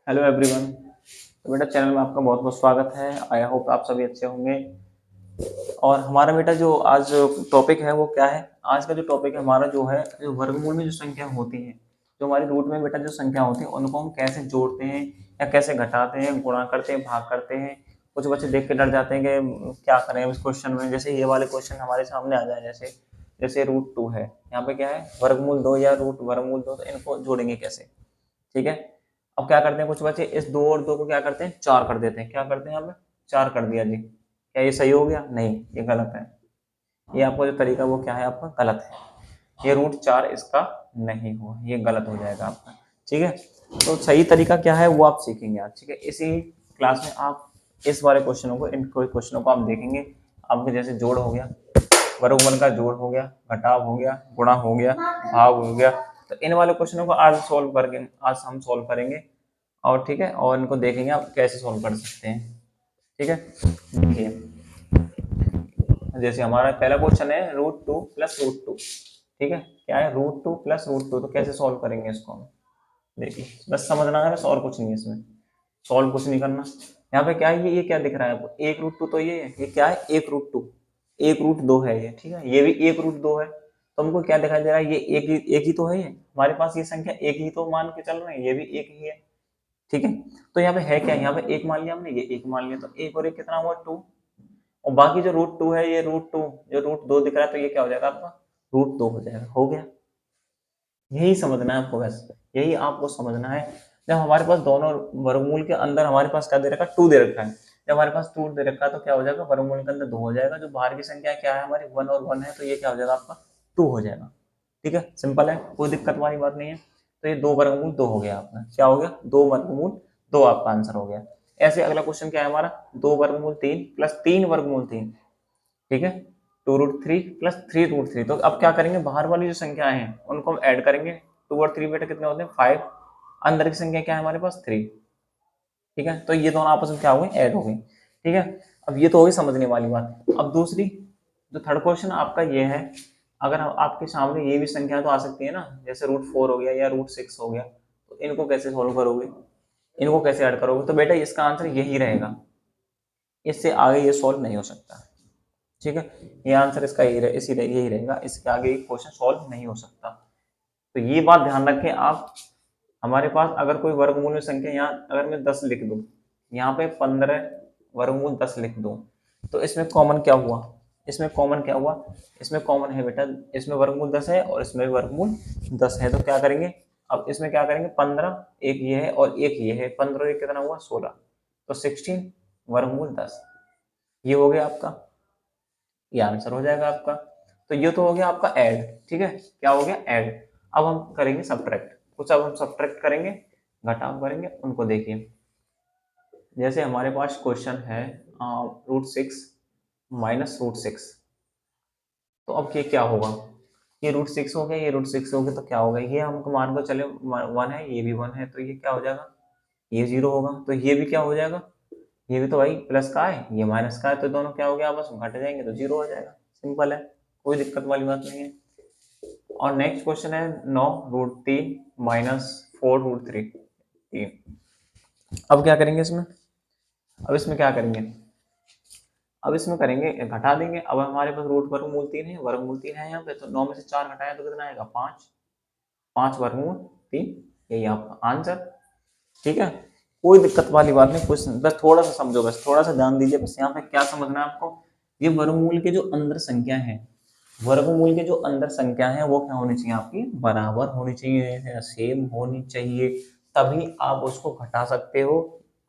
Hello everyone. तो बेटा channel में आपका बहुत बहुत स्वागत है। आई होप आप सभी अच्छे होंगे। और हमारा बेटा जो आज टॉपिक है वो क्या है? आज का जो टॉपिक है हमारा जो है, जो वर्गमूल में जो संख्या होती है, जो हमारी रूट में बेटा जो संख्या होती है उनको हम कैसे जोड़ते हैं या कैसे घटाते हैं, गुणा करते हैं, भाग करते हैं। कुछ बच्चे देख के डर जाते हैं कि क्या करें इस क्वेश्चन में। जैसे ये वाले क्वेश्चन हमारे सामने आ जाए, जैसे जैसे रूट 2 है, यहाँ पे क्या है वर्गमूल 2 या रूट वर्गमूल 2, तो इनको जोड़ेंगे कैसे? ठीक है। अब क्या करते हैं कुछ बच्चे, इस 2 और 2 को क्या करते हैं, 4 कर देते हैं। क्या करते हैं, यहाँ पे 4 कर दिया जी। क्या ये सही हो गया? नहीं, ये गलत है। ये आपका जो तरीका वो क्या है, आपका गलत है। ये रूट 4 इसका नहीं हुआ, ये गलत हो जाएगा आपका। ठीक है। तो सही तरीका क्या है वो आप सीखेंगे आज। ठीक है, इसी क्लास में आप इस वाले क्वेश्चनों को, इन क्वेश्चनों को आप देखेंगे। आपके जैसे जोड़ हो गया, वर्गमूल का जोड़ हो गया, घटाव हो गया, गुणा हो गया, भाग हो गया। तो इन वाले क्वेश्चनों को आज सॉल्व करके आज हम सॉल्व करेंगे। और ठीक है, और इनको देखेंगे आप कैसे सॉल्व कर सकते हैं। ठीक है, देखिए जैसे हमारा पहला क्वेश्चन है रूट 2 + रूट 2। ठीक है, क्या है रूट 2 + रूट 2, तो कैसे सॉल्व करेंगे इसको हम? देखिए बस समझना है, बस और कुछ नहीं है इसमें। सॉल्व कुछ नहीं करना। यहाँ पे क्या है, ये क्या दिख रहा है आपको? 1√2, तो ये है, ये क्या है 1√2। 1√2 है ये। ठीक है, ये भी 1√2 है। तो हमको क्या दिखाई दे रहा है, ये एक ही तो है। ये हमारे पास ये संख्या एक ही तो मान के चल रहे हैं, ये भी एक ही है। ठीक है। तो यहाँ पे है क्या, यहाँ पे एक मान लिया हमने, ये एक मान लिया, तो एक और एक कितना हुआ 2। और बाकी जो रूट 2 है, ये रूट 2 जो रूट 2 दिख रहा है, तो ये क्या हो जाएगा आपका रूट 2 हो जाएगा। हो गया। यही समझना है आपको, बस यही आपको समझना है। जब हमारे पास दोनों वर्गमूल के अंदर हमारे पास क्या दे रखा है, 2 दे रखा है। जब हमारे पास 2 दे रखा है तो क्या हो जाएगा, वर्गमूल के अंदर 2 हो जाएगा। जो बाहर की संख्या क्या है हमारी, 1 और 1 है, तो ये क्या हो जाएगा आपका 2 हो जाएगा। ठीक है, सिंपल है, कोई दिक्कत वाली बात नहीं है। तो ये 2 वर्गमूल 2 हो गया आपका। क्या हो गया, 2 वर्गमूल 2 आपका आंसर हो गया। ऐसे अगला क्वेश्चन क्या है हमारा, 2 वर्गमूल 3 + 3 वर्गमूल 3। ठीक है, 2√3 + 3√3। तो अब क्या करेंगे, बाहर वाली जो संख्याएं हैं उनको हम ऐड करेंगे। 2 और 3 बेटा कितने होते हैं, 5। अंदर की संख्या क्या है हमारे पास, 3। ठीक है, तो ये दोनों आपस में क्या हो गई, ऐड हो गई। ठीक है, अब ये तो होगी समझने वाली बात। अब दूसरी, जो थर्ड क्वेश्चन आपका ये है, अगर आपके सामने ये भी संख्या तो आ सकती है ना, जैसे रूट 4 हो गया या रूट 6 हो गया, तो इनको कैसे सोल्व करोगे, इनको कैसे ऐड करोगे? तो बेटा इसका आंसर यही रहेगा, इससे आगे ये सॉल्व नहीं हो सकता। ठीक है, ये आंसर इसका यही रहेगा, इसके आगे क्वेश्चन सॉल्व नहीं हो सकता। तो ये बात ध्यान रखें आप। हमारे पास अगर कोई वर्गमूल में संख्या, यहाँ अगर मैं 10 लिख दूं, यहाँ पे 15 वर्गमूल 10 लिख दूं, तो इसमें कॉमन क्या हुआ, इसमें कॉमन क्या हुआ, इसमें कॉमन है बेटा, इसमें वर्गमूल 10 है और इसमें वर्गमूल 10 है। तो क्या करेंगे, अब इसमें क्या करेंगे, 15 एक ये है और एक ये है, 15 एक कितना हुआ 16, तो 16 वर्गमूल 10। ये हो गया आपका, ये आंसर हो जाएगा आपका। तो ये तो हो गया आपका ऐड। ठीक है, क्या हो गया, ऐड। अब हम करेंगे सब्ट्रैक्ट, कुछ अब हम सब्ट्रैक्ट करेंगे, घटाव करेंगे। उनको देखिए, जैसे हमारे पास क्वेश्चन है रूट 6 -√6। तो अब ये क्या होगा, ये रूट 6 हो गया, ये रूट 6 हो गया, तो क्या होगा, ये हमको मान को चले 1 है, ये भी 1 है, तो ये क्या हो जाएगा, ये 0 होगा। तो ये भी क्या हो जाएगा, ये भी तो भाई प्लस का है, ये माइनस का है, तो दोनों क्या हो गया आपस में घट जाएंगे, तो 0 हो जाएगा। सिंपल है, कोई दिक्कत वाली बात नहीं है। और नेक्स्ट क्वेश्चन है 9√3 -4√3। अब क्या करेंगे इसमें, अब इसमें क्या करेंगे, अब इसमें करेंगे घटा देंगे। अब हमारे पास रूट वर्गमूल 3 है, वर्गमूल 3 है यहाँ पे, तो 9 में से 4 घटाया तो कितना आएगा, 5। 5 वर्गमूल 3, यही आपका आंसर। ठीक है, कोई दिक्कत वाली बात नहीं, कुछ बस थोड़ा सा समझो, बस थोड़ा सा ध्यान दीजिए। बस यहाँ पे क्या समझना है आपको, ये वर्गमूल के जो अंदर संख्या है, वर्गमूल के जो अंदर संख्या है वो क्या होनी चाहिए आपकी, बराबर होनी चाहिए, सेम होनी चाहिए। तभी आप उसको घटा सकते हो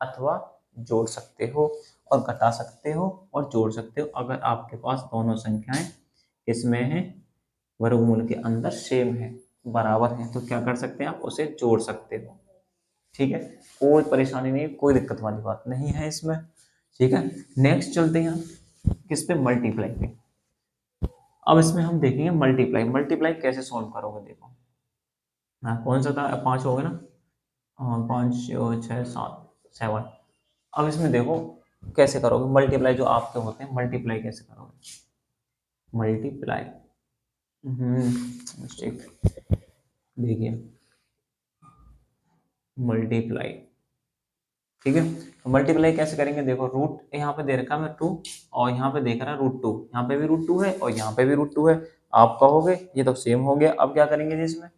अथवा जोड़ सकते हो, और घटा सकते हो और जोड़ सकते हो अगर आपके पास दोनों संख्याएं इसमें है, वर्गमूल के अंदर सेम है, बराबर है, तो क्या कर सकते हैं आप उसे जोड़ सकते हो। ठीक है, कोई परेशानी नहीं, कोई दिक्कत वाली बात नहीं है इसमें। ठीक है, नेक्स्ट चलते हैं हम किस पे, मल्टीप्लाई पे। अब इसमें हम देखेंगे मल्टीप्लाई, मल्टीप्लाई कैसे सॉल्व करोगे, देखो। हाँ, कौन सा था, 5 हो गया ना, हाँ 5 6 7 7। अब इसमें देखो कैसे करोगे मल्टीप्लाई, जो आपके होते हैं मल्टीप्लाई कैसे करोगे, मल्टीप्लाई। मिस्टेक, देखिए मल्टीप्लाई, ठीक है। तो मल्टीप्लाई कैसे करेंगे, देखो रूट यहाँ पे दे रखा है 2 और यहाँ पे देख रहा है √2, यहाँ पे भी √2 है और यहाँ पे भी √2 है। आप कहोगे ये तो सेम हो गया, अब क्या करेंगे जी इसमें,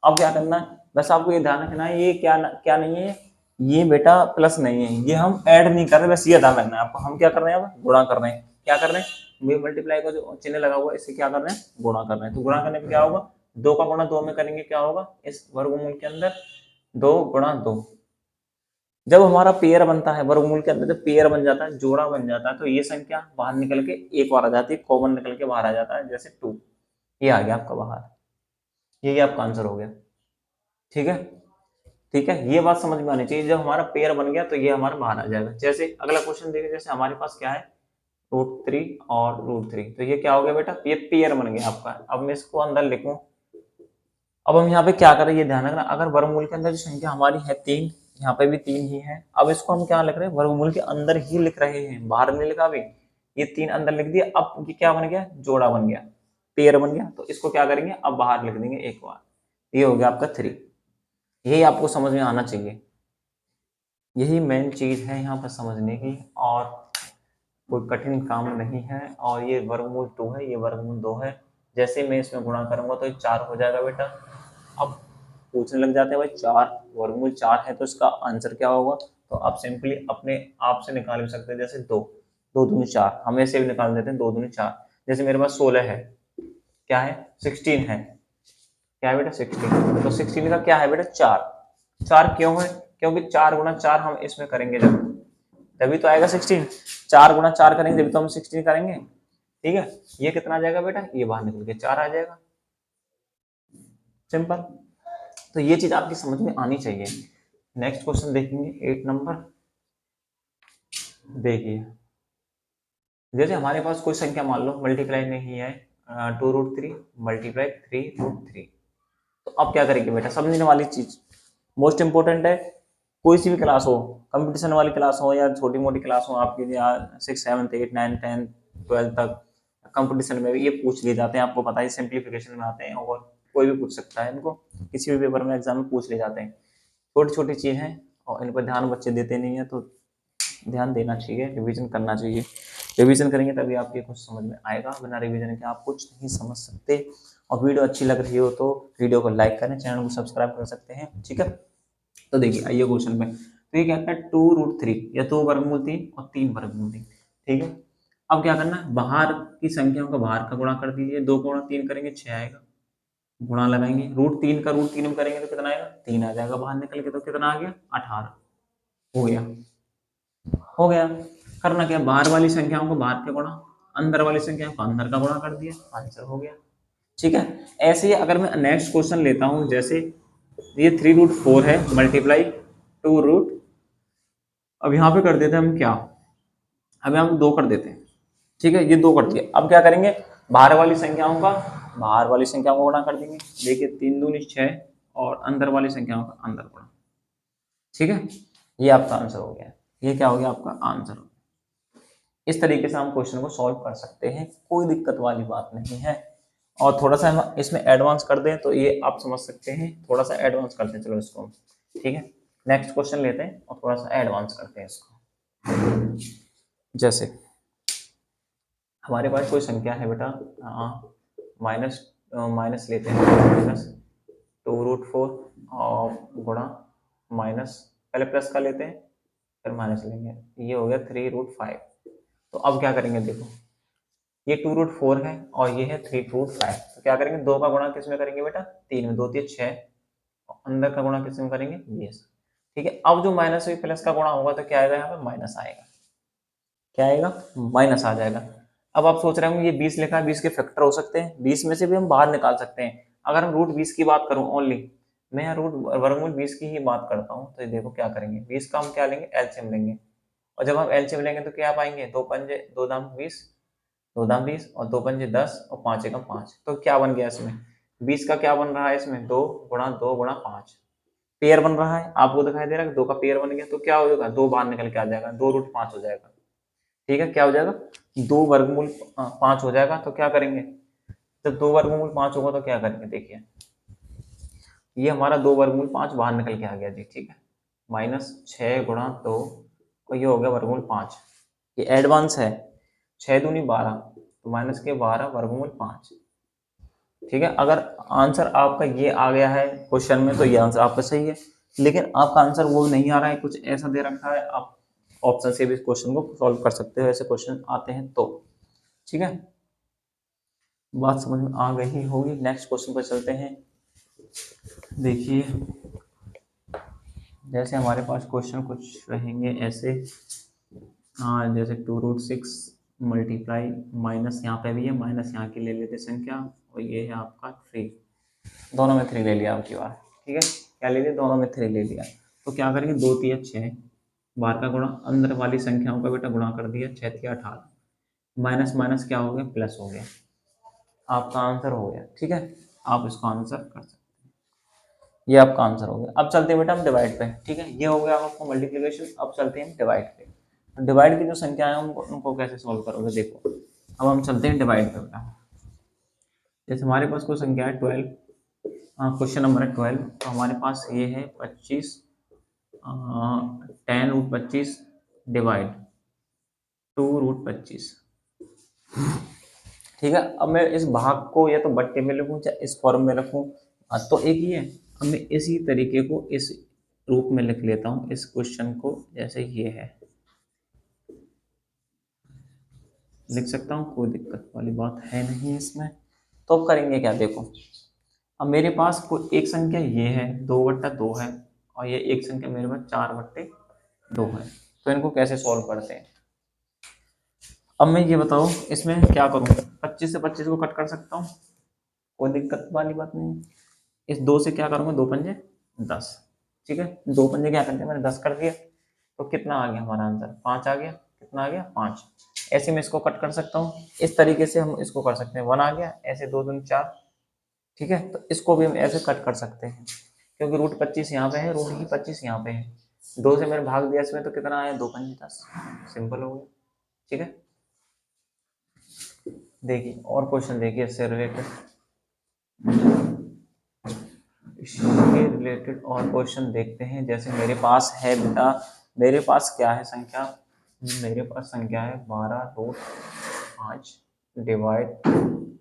अब क्या करना है, बस आपको ये ध्यान रखना है ये क्या नहीं है, ये बेटा प्लस नहीं है, ये हम ऐड नहीं कर रहे, बस ये ध्यान रखना है आपको, हम क्या कर रहे हैं, अब गुणा कर रहे हैं, क्या कर रहे हैं, ये मल्टीप्लाई का जो चिन्ह लगा हुआ है इससे क्या कर रहे हैं, गुणा कर रहे हैं। तो गुणा करने पे क्या होगा, 2 का गुणा 2 में करेंगे, क्या होगा इस वर्गमूल के अंदर 2 गुणा 2। जब हमारा पेयर बनता है वर्गमूल के अंदर, जब पेयर बन जाता है, जोड़ा बन जाता है, तो ये संख्या बाहर निकल के एक बार आ जाती है, कॉमन निकल के बाहर आ जाता है, जैसे 2, ये आ गया आपका बाहर, ये आपका आंसर हो गया। ठीक है, ठीक है, ये बात समझ में आनी चाहिए, जब हमारा पेयर बन गया तो ये हमारा बाहर आ जाएगा। जैसे अगला क्वेश्चन देखिए, जैसे हमारे पास क्या है √3 और √3, तो ये क्या हो गया बेटा, ये पेयर बन गया आपका। अब मैं इसको अंदर लिखूं, अब हम यहाँ पे क्या करें, ये ध्यान रखना, अगर वर्गमूल के अंदर जो संख्या हमारी है 3, यहाँ पे भी 3 ही है, अब इसको हम क्या लिख रहे हैं, वर्गमूल के अंदर ही लिख रहे हैं, बाहर नहीं लिखा अभी, ये 3 अंदर लिख दिया, अब ये क्या बन गया, जोड़ा बन गया, पेयर बन गया, तो इसको क्या करेंगे, अब बाहर लिख देंगे एक बार, ये हो गया आपका 3। यही आपको समझ में आना चाहिए, यही मेन चीज है यहाँ पर समझने की, और कोई कठिन काम नहीं है। और ये वर्गमूल 2 है, ये वर्गमूल 2 है, जैसे मैं इसमें गुणा करूंगा तो ये 4 हो जाएगा बेटा। अब पूछने लग जाते हैं भाई 4 वर्गमूल 4 है तो इसका आंसर क्या होगा, तो आप सिंपली अपने आप से निकाल भी सकते हैं, जैसे 2 2 दूनी 4, हम ऐसे भी निकाल देते हैं, 2 दूनी 4, जैसे मेरे पास 16 है, क्या है 16 है, क्या है बेटा 16, तो 16 का क्या है बेटा 4, 4 क्यों है, क्योंकि 4 गुणा 4 हम इसमें करेंगे जब, तभी तो आएगा 16, 4 गुणा 4 करेंगे तभी तो हम 16 करेंगे। ठीक है, ये कितना आ जाएगा बेटा, ये बाहर निकल के 4 आ जाएगा, सिंपल। तो ये चीज आपकी समझ में आनी चाहिए। नेक्स्ट क्वेश्चन देखेंगे 8 नंबर, देखिए जैसे हमारे पास कोई संख्या मान लो मल्टीप्लाई नहीं है, 2√3 मल्टीप्लाई 3√3, तो अब क्या करेंगे बेटा, समझने वाली चीज मोस्ट इंपोर्टेंट है, कोई सी भी क्लास हो, कंपटीशन वाली क्लास हो या छोटी मोटी क्लास हो आपकी, या 6 7 8 9 10 12 तक, कंपटीशन में भी ये पूछ लिए जाते हैं, आपको पता है सिंप्लीफिकेशन में आते हैं, और कोई भी पूछ सकता है इनको, किसी भी पेपर में एग्जाम में पूछ लिए जाते हैं, छोटी छोटी चीज है, और इन पर ध्यान बच्चे देते नहीं है, तो ध्यान देना चाहिए, रिवीजन करना चाहिए, रिवीजन करेंगे तभी आपके कुछ समझ में आएगा, बिना रिवीजन के आप कुछ नहीं समझ सकते। और वीडियो अच्छी लग रही हो तो वीडियो को लाइक करें, चैनल को सब्सक्राइब कर सकते हैं। ठीक है, तो देखिए आइए क्वेश्चन में, तो ये कहता है 2√3 या 2 वर्गमूल 3 और 3 वर्गमूल 3। ठीक है, अब क्या करना है, बाहर की संख्याओं का बाहर का गुणा कर दीजिए, 2 गुणा 3 करेंगे 6 आएगा, गुणा लगाएंगे, √3 का √3 में करेंगे तो कितना आएगा 3 आ जाएगा, बाहर निकल के तो कितना आ गया 18, हो गया, हो गया। करना क्या, बाहर वाली संख्याओं को बाहर के गुणा, अंदर वाली संख्याओं को अंदर का गुणा कर दिया, आंसर हो गया। ठीक है, ऐसे ही अगर मैं नेक्स्ट क्वेश्चन लेता हूं, जैसे ये 3√4 है मल्टीप्लाई 2 अब यहाँ पे कर देते हैं हम क्या, अब हम 2 कर देते हैं। ठीक है, ये 2 कर दिए, अब क्या करेंगे, बाहर वाली संख्याओं का बाहर वाली संख्याओं को गुणा कर देंगे, देखिए 3 दूनी 6 और अंदर वाली संख्याओं का अंदर गुणा। ठीक है, ये आपका आंसर हो गया, ये क्या हो गया आपका आंसर। इस तरीके से हम क्वेश्चन को सॉल्व कर सकते हैं, कोई दिक्कत वाली बात नहीं है। और थोड़ा सा हम इसमें एडवांस कर दें तो ये आप समझ सकते हैं, थोड़ा सा एडवांस करते हैं चलो इसको। ठीक है, नेक्स्ट क्वेश्चन लेते हैं और थोड़ा सा एडवांस करते हैं इसको। जैसे हमारे पास कोई संख्या है बेटा, माइनस माइनस लेते हैं, -2√4 और गुणा माइनस, पहले प्लस का लेते हैं फिर माइनस लेंगे, ये हो गया 3√5। तो अब क्या करेंगे, देखो ये 2√4 है और ये है 3√5, तो क्या करेंगे, 2 का गुणा किस में करेंगे बेटा 3 में, 2 3 6, अंदर का गुणा किस में करेंगे 20। ठीक है, अब जो माइनस हुई प्लस का गुणा होगा तो क्या आएगा, यहाँ पे माइनस आएगा, क्या आएगा माइनस आ जाएगा। अब आप सोच रहे होंगे ये 20 लिखा है, 20 के फैक्टर हो सकते हैं, 20 में से भी हम बाहर निकाल सकते हैं। अगर हम √20 की बात करूं ओनली, मैं यहाँ रूट वर्गमूल 20 की ही बात करता हूँ, तो ये देखो क्या करेंगे, 20 का हम क्या लेंगे एलसीएम लेंगे, और जब हम एलसीएम लेंगे तो क्या पाएंगे, 2 पंजे 2 दाम 20, 2 दाम 20 और 2 पंजे 10 और 5 एकम 5, तो क्या बन गया इसमें 20 का क्या बन रहा है, इसमें 2 गुणा 2 गुणा 5 पेयर बन रहा है, आपको दिखाई दे रहा है 2 का पेयर बन गया, तो क्या हो जाएगा 2 बाहर निकल के आ जाएगा, 2√5 हो जाएगा। ठीक है, क्या हो जाएगा 2 वर्गमूल 5 हो जाएगा। तो क्या करेंगे, जब 2 वर्गमूल 5 होगा तो क्या करेंगे, देखिए ये हमारा 2 वर्गमूल 5 बाहर निकल के आ गया जी। ठीक है, -6 गुणा 2 और ये हो गया वर्गमूल 5। ये एडवांस है, 6 दूनी 12 तो माइनस के 12 वर्गमूल 5। ठीक है, अगर आंसर आपका ये आ गया है क्वेश्चन में तो ये आंसर आपका सही है, लेकिन आपका आंसर वो नहीं आ रहा है, कुछ ऐसा दे रखा है, आप ऑप्शन से भी इस क्वेश्चन को सॉल्व कर सकते हो, ऐसे क्वेश्चन आते हैं तो। ठीक है, बात समझ में आ गई होगी। नेक्स्ट क्वेश्चन पर चलते हैं। देखिए जैसे हमारे पास क्वेश्चन कुछ रहेंगे ऐसे, हाँ जैसे 2√6 मल्टीप्लाई माइनस यहाँ पे भी है, माइनस यहाँ की ले लेते संख्या और ये है आपका 3, दोनों में 3 ले लिया आपकी बार। ठीक है, क्या ले लिया, दोनों में 3 ले लिया। तो क्या करेंगे, 2 3 6 बाहर का गुणा, अंदर वाली संख्याओं का बेटा गुणा कर दिया, 6 3 18, माइनस माइनस क्या हो गया, प्लस हो गया, आपका आंसर हो गया। ठीक है, आप इसको आंसर कर सकते हैं, ये आपका आंसर हो गया। अब चलते हैं बेटा हम डिवाइड पे। ठीक है, ये हो गया आपका मल्टीप्लिकेशन। अब चलते हैं डिवाइड पे। डिवाइड की जो संख्या है उनको कैसे सॉल्व करोगे, देखो अब हम चलते हैं डिवाइड पे बेटा। जैसे हमारे पास कोई संख्या है 12, क्वेश्चन नंबर है 12, तो हमारे पास ये है 25, 10√25 डिवाइड 2√25। ठीक है, अब मैं इस भाग को या तो बट्टे में लिखूं या इस फॉर्म में रखूं, तो एक ही है। अब मैं इसी तरीके को इस रूप में लिख लेता हूं इस क्वेश्चन को, जैसे ये है, लिख सकता हूं, कोई दिक्कत वाली बात है नहीं इसमें। तो अब करेंगे क्या, देखो अब मेरे पास कोई एक संख्या ये है 2/2 है, और ये एक संख्या मेरे पास 4/2 है, तो इनको कैसे सॉल्व करते हैं। अब मैं ये बताओ इसमें क्या करूं, 25 से 25 को कट कर सकता हूँ, कोई दिक्कत वाली बात नहीं है। इस 2 से क्या करूंगा, 2 पंजे 10। ठीक है, 2 पंजे क्या करते हैं, मैंने 10 कर दिया, तो कितना आ गया हमारा आंसर, 5 आ गया। कितना आ गया, 5। ऐसे में इसको कट कर सकता हूँ, इस तरीके से हम इसको कर सकते हैं, 1 आ गया, ऐसे 2 दूनी 4। ठीक है, तो इसको भी हम ऐसे कट कर सकते हैं, क्योंकि √25 यहाँ पे है, √25 यहाँ पे है, 2 से मैंने भाग दिया इसमें, तो कितना आया, 2 पंजे 10, सिंपल हो गया। ठीक है, देखिए और क्वेश्चन देखिए इससे रिलेटेड, इसके रिलेटेड और क्वेश्चन देखते हैं। जैसे मेरे पास है बेटा, मेरे पास क्या है संख्या, मेरे पास संख्या है 12√5 डिवाइड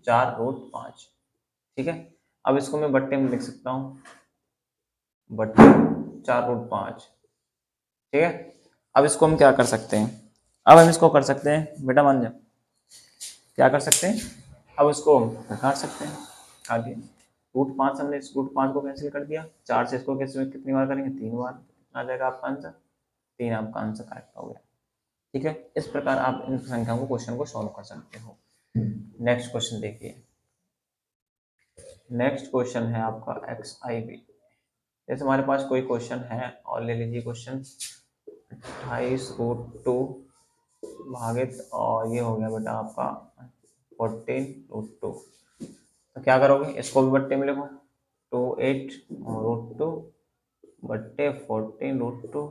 4√5। ठीक है, अब इसको मैं बट्टे में लिख सकता हूँ, बट्टे 4√5। ठीक है, अब इसको हम क्या कर सकते हैं, अब हम इसको कर सकते हैं बेटा, मान जा क्या कर सकते हैं, अब इसको हम घटा सकते हैं आगे। √5 हमने इस √5 को कैंसिल कर दिया, 4 से इसको कैसे कितनी बार करेंगे, 3 बार, आ जाएगा आपका आंसर 3, आपका आंसर करेक्ट हो गया। ठीक है, इस प्रकार आप इन संख्याओं को क्वेश्चन को सॉल्व कर सकते हो। नेक्स्ट क्वेश्चन देखिए, नेक्स्ट क्वेश्चन है आपका XIV। जैसे हमारे पास कोई क्वेश्चन है और ले लीजिए क्वेश्चन 28√2 भागित, और ये हो गया बेटा आपका 14√2। तो क्या करोगे, इसको भी बट्टे में लिखो, 28√2 बट्टे 14√2।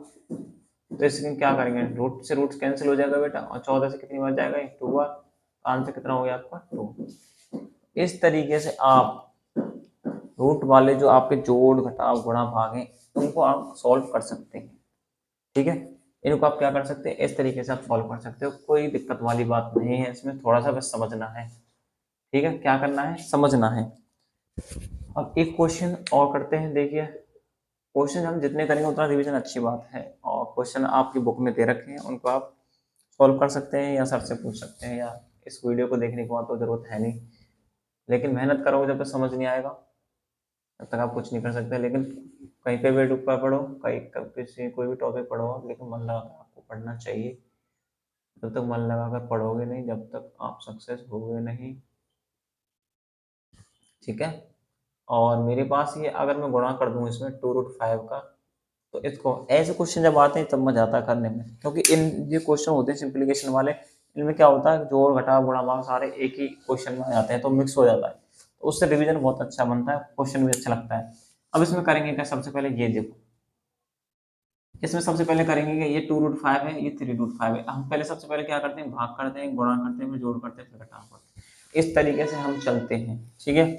तो इसमें क्या करेंगे, रूट से रूट कैंसिल हो जाएगा बेटा, और 14 से कितनी बार जाएगा, 2 बार, आंसर कितना हो गया आपका 2। इस तरीके से आप रूट वाले जो आपके जोड़ घटाव गुणा भाग हैं उनको आप सॉल्व कर सकते हैं। ठीक है, इनको आप क्या कर सकते हैं, इस तरीके से आप सॉल्व कर सकते हो, कोई दिक्कत वाली बात नहीं है इसमें, थोड़ा सा बस समझना है। ठीक है, क्या करना है, समझना है। अब एक क्वेश्चन और करते हैं। देखिए क्वेश्चन हम जितने करेंगे उतना रिवीजन अच्छी बात है, और क्वेश्चन आपकी बुक में दे रखे हैं उनको आप सॉल्व कर सकते हैं या सर से पूछ सकते हैं, या इस वीडियो को देखने के बाद तो जरूरत है नहीं, लेकिन मेहनत करोगे जब तक समझ नहीं आएगा तब तक आप कुछ नहीं कर सकते। लेकिन कहीं पे भी टुक्का पढ़ो, कहीं किसी कोई भी टॉपिक पढ़ो, लेकिन मन लगा कर आपको पढ़ना चाहिए। जब तक मन लगा कर पढ़ोगे नहीं, जब तक आप सक्सेस होगे नहीं। ठीक है, और मेरे पास ये अगर मैं गुणा कर दूं इसमें 2√5 का, तो इसको ऐसे क्वेश्चन जब आते हैं तब मजा आता है करने में, क्योंकि इन ये क्वेश्चन होते हैं सिंप्लीकेशन वाले, इनमें क्या होता है जोड़ घटाव गुणा भाग सारे एक ही क्वेश्चन में आ जाते हैं, तो मिक्स हो जाता है, तो उससे रिवीजन बहुत अच्छा बनता है, क्वेश्चन भी अच्छा लगता है। अब इसमें करेंगे क्या, सबसे पहले ये देखो, इसमें सबसे पहले करेंगे कि ये 2√5 है, ये 3√5 है। हम पहले सबसे पहले क्या करते हैं, भाग करते हैं, गुणा करते हैं, फिर जोड़ करते हैं, फिर घटाव करते हैं, इस तरीके से हम चलते हैं। ठीक है,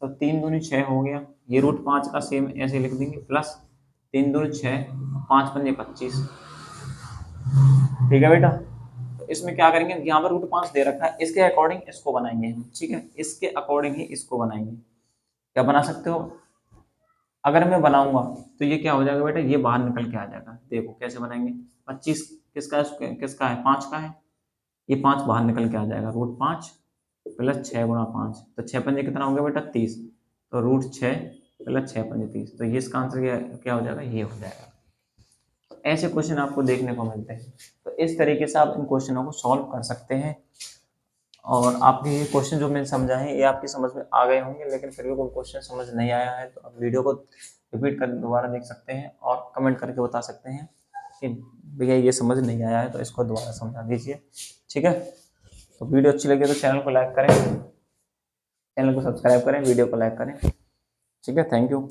तो 3 दूनी 6 हो गया, ये √5 का सेम ऐसे लिख देंगे, प्लस 3 दूनी 6 5 पंजे 25। ठीक है बेटा, तो इसमें क्या करेंगे, यहाँ पर √5 दे रखा है, इसके अकॉर्डिंग इसको बनाएंगे हम। ठीक है, इसके अकॉर्डिंग ही इसको बनाएंगे। क्या बना सकते हो, अगर मैं बनाऊंगा तो ये क्या हो जाएगा बेटा, ये बाहर निकल के आ जाएगा। देखो कैसे बनाएंगे, 25 किसका है, किसका है, 5 का है, ये 5 बाहर निकल के आ जाएगा, √5 प्लस 6 गुणा 5, तो 6 पंजे कितना हो गया बेटा 30, तो √6 प्लस 6 पंजे 30, तो ये इसका आंसर क्या हो जाएगा, ये हो जाएगा। तो ऐसे क्वेश्चन आपको देखने को मिलते हैं। तो इस तरीके से आप इन क्वेश्चनों को सॉल्व कर सकते हैं। और आपके ये क्वेश्चन जो मैंने समझाए हैं ये आपकी समझ में आ गए होंगे, लेकिन फिर भी कोई क्वेश्चन समझ नहीं आया है तो आप वीडियो को रिपीट कर दोबारा देख सकते हैं और कमेंट करके बता सकते हैं कि भैया ये समझ नहीं आया है तो इसको दोबारा समझा दीजिए। ठीक है, तो वीडियो अच्छी लगी तो चैनल को लाइक करें, चैनल को सब्सक्राइब करें, वीडियो को लाइक करें। ठीक है, थैंक यू।